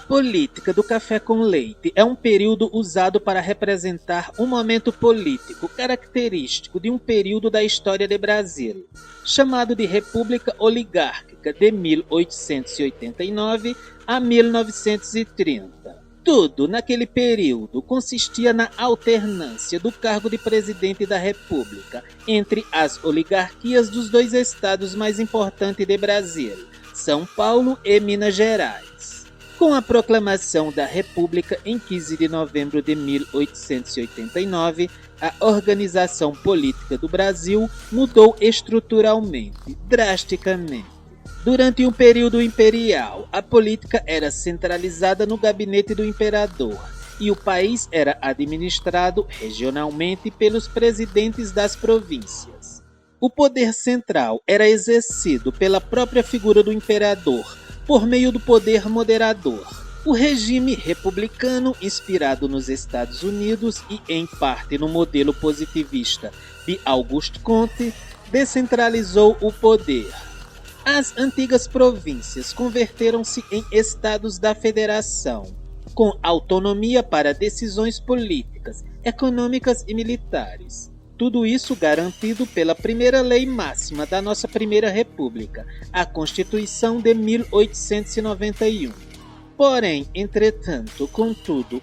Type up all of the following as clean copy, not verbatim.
política do café com leite é um período usado para representar um momento político característico de um período da história do Brasil, chamado de República Oligárquica de 1889 a 1930. Tudo naquele período consistia na alternância do cargo de presidente da República entre as oligarquias dos dois estados mais importantes do Brasil, São Paulo e Minas Gerais. Com a proclamação da República em 15 de novembro de 1889, a organização política do Brasil mudou estruturalmente, drasticamente. Durante um período imperial, a política era centralizada no gabinete do imperador e o país era administrado regionalmente pelos presidentes das províncias. O poder central era exercido pela própria figura do imperador, por meio do poder moderador. O regime republicano, inspirado nos Estados Unidos e em parte no modelo positivista de Auguste Comte, descentralizou o poder. As antigas províncias converteram-se em estados da federação, com autonomia para decisões políticas, econômicas e militares. Tudo isso garantido pela primeira lei máxima da nossa Primeira República, a Constituição de 1891. Porém, entretanto, contudo,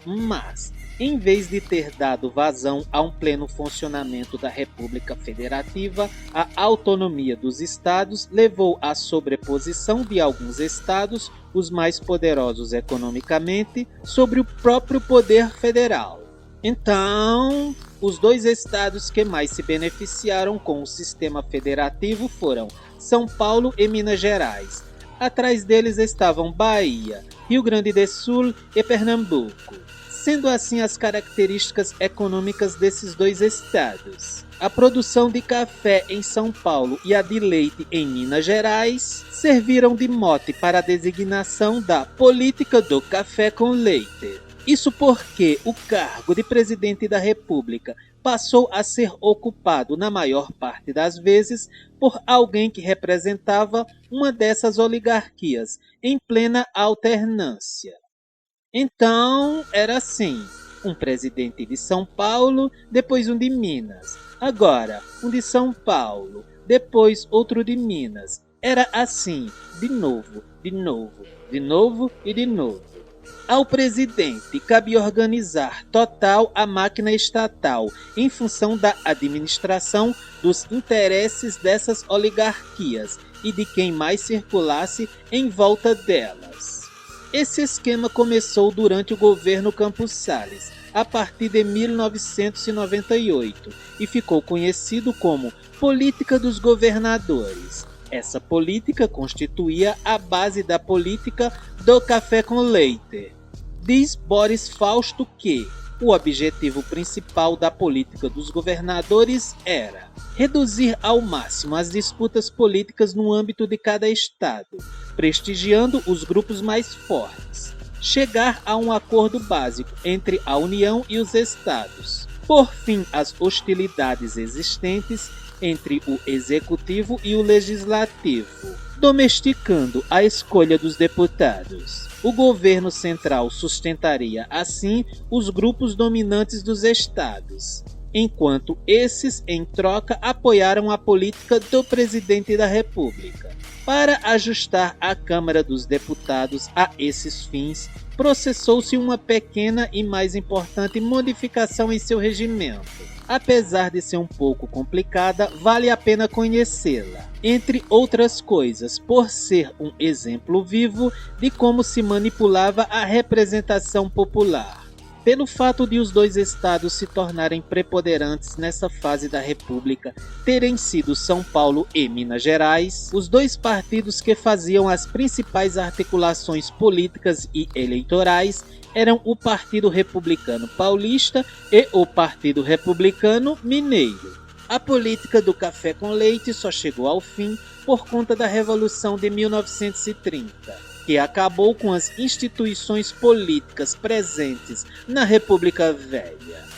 em vez de ter dado vazão a um pleno funcionamento da República Federativa, a autonomia dos estados levou à sobreposição de alguns estados, os mais poderosos economicamente, sobre o próprio poder federal. Então, os dois estados que mais se beneficiaram com o sistema federativo foram São Paulo e Minas Gerais. Atrás deles estavam Bahia, Rio Grande do Sul e Pernambuco. Sendo assim as características econômicas desses dois estados. A produção de café em São Paulo e a de leite em Minas Gerais serviram de mote para a designação da política do café com leite. Isso porque o cargo de presidente da República passou a ser ocupado na maior parte das vezes por alguém que representava uma dessas oligarquias em plena alternância. Então, era assim, um presidente de São Paulo, depois um de Minas. Agora, um de São Paulo, depois outro de Minas. Era assim, de novo, de novo, de novo e de novo. Ao presidente cabe organizar total a máquina estatal em função da administração dos interesses dessas oligarquias e de quem mais circulasse em volta delas. Esse esquema começou durante o governo Campos Salles, a partir de 1998, e ficou conhecido como Política dos Governadores. Essa política constituía a base da política do café com leite. Diz Boris Fausto que o objetivo principal da política dos governadores era reduzir ao máximo as disputas políticas no âmbito de cada estado, prestigiando os grupos mais fortes, chegar a um acordo básico entre a União e os estados, por fim às hostilidades existentes entre o Executivo e o Legislativo, domesticando a escolha dos deputados. O governo central sustentaria, assim, os grupos dominantes dos estados, enquanto esses, em troca, apoiaram a política do presidente da República. Para ajustar a Câmara dos Deputados a esses fins, processou-se uma pequena e mais importante modificação em seu regimento. Apesar de ser um pouco complicada, vale a pena conhecê-la, entre outras coisas, por ser um exemplo vivo de como se manipulava a representação popular. Pelo fato de os dois estados se tornarem preponderantes nessa fase da República terem sido São Paulo e Minas Gerais, os dois partidos que faziam as principais articulações políticas e eleitorais eram o Partido Republicano Paulista e o Partido Republicano Mineiro. A política do café com leite só chegou ao fim por conta da Revolução de 1930. Que acabou com as instituições políticas presentes na República Velha.